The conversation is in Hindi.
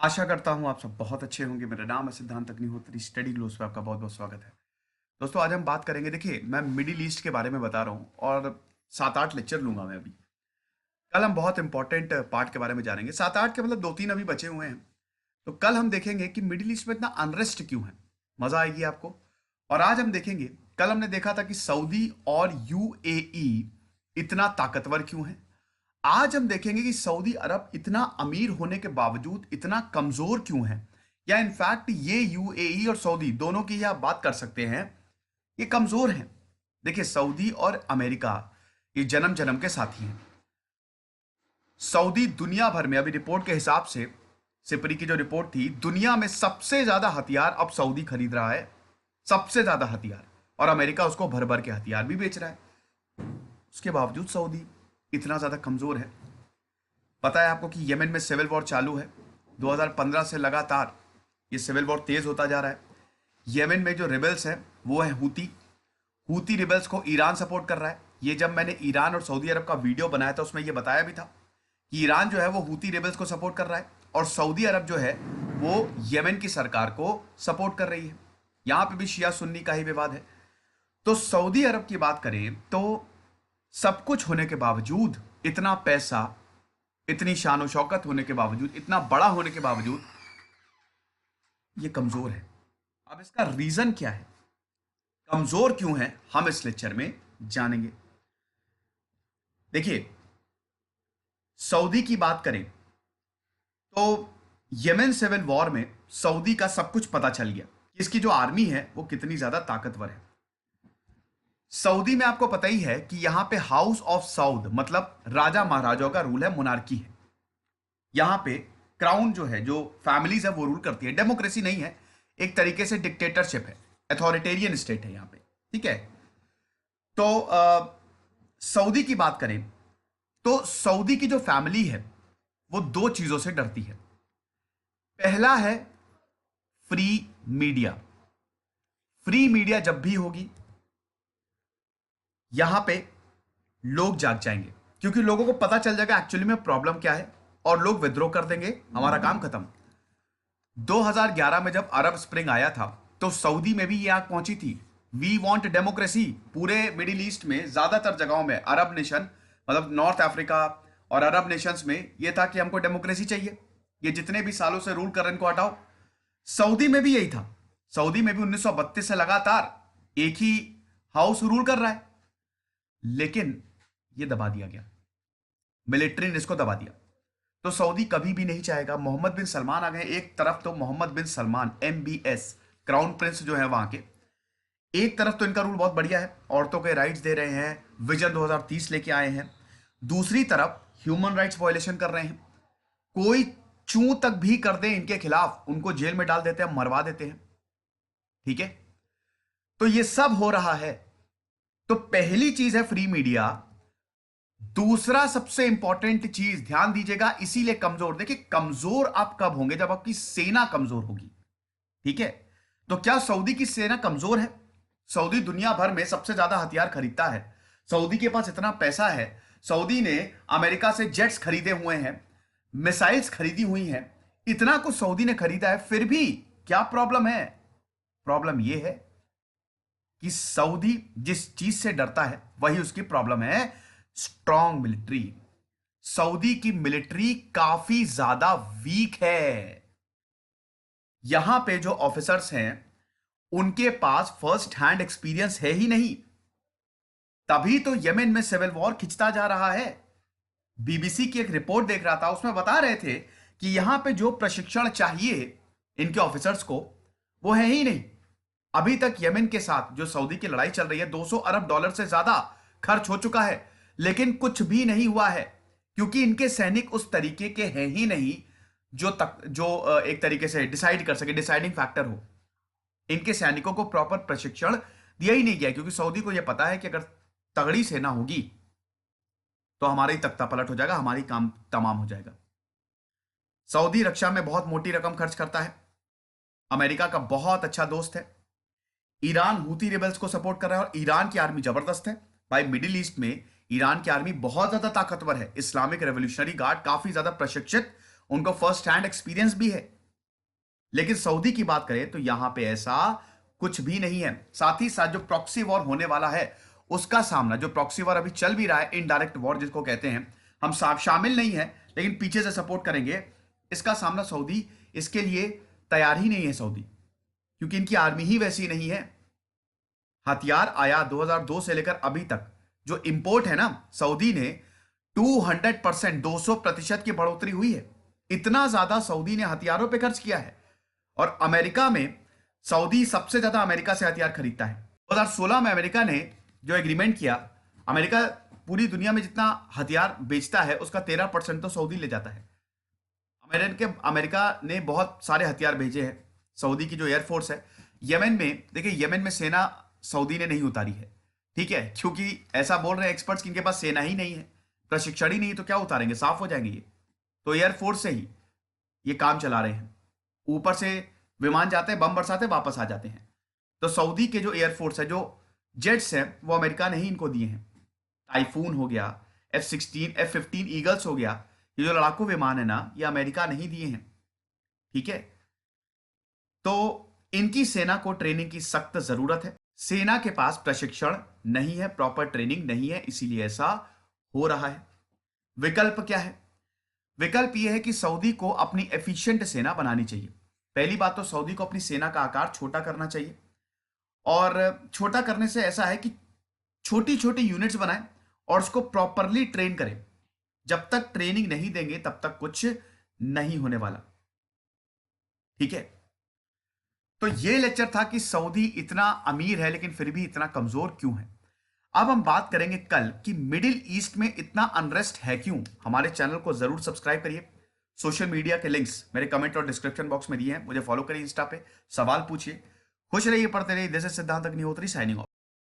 आशा करता हूँ आप सब बहुत अच्छे होंगे। मेरा नाम है सिद्धांत अग्निहोत्री। स्टडी ग्लोस पे आपका बहुत बहुत स्वागत है। दोस्तों, आज हम बात करेंगे। देखिए, मैं मिडिल ईस्ट के बारे में बता रहा हूँ और 7-8 लेक्चर लूंगा मैं अभी। कल हम बहुत इंपॉर्टेंट पार्ट के बारे में जानेंगे। 7-8 के मतलब 2-3 अभी बचे हुए हैं। तो कल हम देखेंगे कि मिडिल ईस्ट में इतना अनरेस्ट क्यों है। मजा आएगी आपको। और आज हम देखेंगे, कल हमने देखा था कि सऊदी और यूएई इतना ताकतवर क्यों है। आज हम देखेंगे कि सऊदी अरब इतना अमीर होने के बावजूद इतना कमजोर क्यों है, या इनफैक्ट ये यूएई और सऊदी दोनों की ही आप बात कर सकते हैं, ये कमजोर हैं। देखिए, सऊदी और अमेरिका ये जन्म जन्म के साथी हैं। सऊदी दुनिया भर में, अभी रिपोर्ट के हिसाब से, सिपरी की जो रिपोर्ट थी, दुनिया में सबसे ज्यादा हथियार अब सऊदी खरीद रहा है। सबसे ज्यादा हथियार। और अमेरिका उसको भर भर के हथियार भी बेच रहा है। उसके बावजूद सऊदी इतना ज्यादा कमजोर है। पता है आपको कि यमन में सिविल वॉर चालू है। 2015 से लगातार ये सिविल वॉर तेज होता जा रहा है। यमन में जो रिबल्स हैं वो है हूती। हूती रिबल्स को ईरान सपोर्ट कर रहा है। ये जब मैंने ईरान और सऊदी अरब का वीडियो बनाया था उसमें ये बताया भी था कि ईरान जो है वो हूती रिबल्स को सपोर्ट कर रहा है और सऊदी अरब जो है वो यमन की सरकार को सपोर्ट कर रही है। यहां पे भी शिया सुन्नी का ही विवाद है। तो सऊदी अरब की बात करें तो सब कुछ होने के बावजूद, इतना पैसा, इतनी शान शौकत होने के बावजूद, इतना बड़ा होने के बावजूद ये कमजोर है। अब इसका रीजन क्या है, कमजोर क्यों है, हम इस लेक्चर में जानेंगे। देखिए, सऊदी की बात करें तो यमन सिविल वॉर में सऊदी का सब कुछ पता चल गया कि इसकी जो आर्मी है वो कितनी ज्यादा ताकतवर है। सऊदी में आपको पता ही है कि यहां पे हाउस ऑफ सऊद मतलब राजा महाराजाओं का रूल है, मोनार्की है। यहां पे क्राउन जो है, जो फैमिलीज है वो रूल करती है। डेमोक्रेसी नहीं है, एक तरीके से डिक्टेटरशिप है, अथॉरिटेरियन स्टेट है यहां पे। ठीक है। तो सऊदी की बात करें तो सऊदी की जो फैमिली है वो दो चीजों से डरती है। पहला है फ्री मीडिया। फ्री मीडिया जब भी होगी यहां पे लोग जाग जाएंगे, क्योंकि लोगों को पता चल जाएगा एक्चुअली में प्रॉब्लम क्या है और लोग विद्रोह कर देंगे, हमारा काम खत्म। 2011 में जब अरब स्प्रिंग आया था तो सऊदी में भी ये आग पहुंची थी। We want democracy. पूरे मिडिल ईस्ट में ज्यादातर जगहों में अरब नेशन, मतलब नॉर्थ अफ्रीका और अरब नेशंस में ये था कि हमको डेमोक्रेसी चाहिए, ये जितने भी सालों से रूल कर रहे हैं इनको हटाओ। सऊदी में भी यही था। सऊदी में भी 1932 से लगातार एक ही हाउस रूल कर रहा है, लेकिन ये दबा दिया गया, मिलिट्री ने इसको दबा दिया। तो सऊदी कभी भी नहीं चाहेगा। मोहम्मद बिन सलमान आ गए एक तरफ, तो मोहम्मद बिन सलमान MBS, क्राउन प्रिंस जो है वहां के, एक तरफ तो इनका रूल बहुत बढ़िया है, औरतों के राइट्स दे रहे हैं, विजन 2030 लेके आए हैं। दूसरी तरफ ह्यूमन राइट्स वायलेशन कर रहे हैं। कोई चूं तक भी कर दे इनके खिलाफ, उनको जेल में डाल देते हैं, मरवा देते हैं। ठीक है। तो ये सब हो रहा है। तो पहली चीज है फ्री मीडिया। दूसरा सबसे इंपॉर्टेंट चीज, ध्यान दीजिएगा, इसीलिए कमजोर। देखिए, कमजोर आप कब होंगे, जब आपकी सेना कमजोर होगी। ठीक है। तो क्या सऊदी की सेना कमजोर है? सऊदी दुनिया भर में सबसे ज्यादा हथियार खरीदता है। सऊदी के पास इतना पैसा है। सऊदी ने अमेरिका से जेट्स खरीदे हुए हैं, मिसाइल्स खरीदी हुई हैं, इतना कुछ सऊदी ने खरीदा है। फिर भी क्या प्रॉब्लम है? प्रॉब्लम यह है कि सऊदी जिस चीज से डरता है वही उसकी प्रॉब्लम है, स्ट्रॉन्ग मिलिट्री। सऊदी की मिलिट्री काफी ज्यादा वीक है। यहां पे जो ऑफिसर्स हैं उनके पास फर्स्ट हैंड एक्सपीरियंस है ही नहीं, तभी तो यमन में सिविल वॉर खिंचता जा रहा है। बीबीसी की एक रिपोर्ट देख रहा था, उसमें बता रहे थे कि यहां पे जो प्रशिक्षण चाहिए इनके ऑफिसर्स को वो है ही नहीं। अभी तक यमन के साथ जो सऊदी की लड़ाई चल रही है, 200 अरब डॉलर से ज्यादा खर्च हो चुका है, लेकिन कुछ भी नहीं हुआ है, क्योंकि इनके सैनिक उस तरीके के हैं ही नहीं जो एक तरीके से डिसाइड कर सके, डिसाइडिंग फैक्टर हो। इनके सैनिकों को प्रॉपर प्रशिक्षण दिया ही नहीं गया, क्योंकि सऊदी को यह पता है कि अगर तगड़ी सेना होगी तो हमारा ही तख्ता पलट हो जाएगा, हमारी काम तमाम हो जाएगा। सऊदी रक्षा में बहुत मोटी रकम खर्च करता है, अमेरिका का बहुत अच्छा दोस्त है। ईरान हूती रिबल्स को सपोर्ट कर रहा है और ईरान की आर्मी जबरदस्त है। भाई, मिडिल ईस्ट में ईरान की आर्मी बहुत ज्यादा ताकतवर है। इस्लामिक रेवोल्यूशनरी गार्ड काफी ज्यादा प्रशिक्षित उनको फर्स्ट हैंड एक्सपीरियंस भी है। लेकिन सऊदी की बात करें तो यहां पे ऐसा कुछ भी नहीं है। साथ ही साथ जो प्रॉक्सी वॉर होने वाला है उसका सामना, जो प्रॉक्सी वॉर अभी चल भी रहा है, इनडायरेक्ट वॉर जिसको कहते हैं, हम शामिल नहीं है लेकिन पीछे से सपोर्ट करेंगे, इसका सामना सऊदी इसके लिए तैयार ही नहीं है सऊदी, क्योंकि इनकी आर्मी ही वैसी नहीं है। हथियार आयात 2002 से लेकर अभी तक जो इंपोर्ट है ना, सऊदी ने 200% 200% की बढ़ोतरी हुई है। इतना ज्यादा सऊदी ने हथियारों पे खर्च किया है। और अमेरिका में सऊदी सबसे ज्यादा अमेरिका से हथियार खरीदता है। 2016 में अमेरिका ने जो एग्रीमेंट किया, अमेरिका पूरी दुनिया में जितना हथियार बेचता है उसका 13% तो सऊदी ले जाता है। अमेरिका ने बहुत सारे हथियार भेजे हैं। सऊदी की जो एयरफोर्स है, यमन में देखिए, यमन में सेना सऊदी ने नहीं उतारी है, ठीक है, क्योंकि ऐसा बोल रहे हैं एक्सपर्ट्स कि इनके पास सेना ही नहीं है, प्रशिक्षण ही नहीं, तो क्या उतारेंगे, साफ हो जाएंगे ये। तो एयरफोर्स से ही ये काम चला रहे हैं। ऊपर से विमान जाते हैं, बम बरसाते, वापस आ जाते हैं। तो सऊदी के जो एयरफोर्स है, जो जेट्स हैं, वो अमेरिका ने ही इनको दिए हैं। टाइफून हो गया, F-16 F-15 ईगल्स हो गया, ये जो लड़ाकू विमान है ना, ये अमेरिका नहीं दिए हैं, ठीक है। तो इनकी सेना को ट्रेनिंग की सख्त जरूरत है। सेना के पास प्रशिक्षण नहीं है, प्रॉपर ट्रेनिंग नहीं है, इसीलिए ऐसा हो रहा है। विकल्प क्या है? विकल्प यह है कि सऊदी को अपनी एफिशिएंट सेना बनानी चाहिए। पहली बात तो सऊदी को अपनी सेना का आकार छोटा करना चाहिए, और छोटा करने से ऐसा है कि छोटी छोटी यूनिट्स बनाएं और उसको प्रॉपरली ट्रेन करें। जब तक ट्रेनिंग नहीं देंगे तब तक कुछ नहीं होने वाला, ठीक है। तो ये लेक्चर था कि सऊदी इतना अमीर है लेकिन फिर भी इतना कमजोर क्यों है। अब हम बात करेंगे कल कि मिडिल ईस्ट में इतना अनरेस्ट है क्यों। हमारे चैनल को जरूर सब्सक्राइब करिए। सोशल मीडिया के लिंक्स मेरे कमेंट और डिस्क्रिप्शन बॉक्स में दिए हैं, मुझे फॉलो करिए, इंस्टा पे सवाल पूछिए। खुश रहिए, पढ़ते रहिए। दिस इज सिद्धांत अग्निहोत्री साइनिंग ऑफ।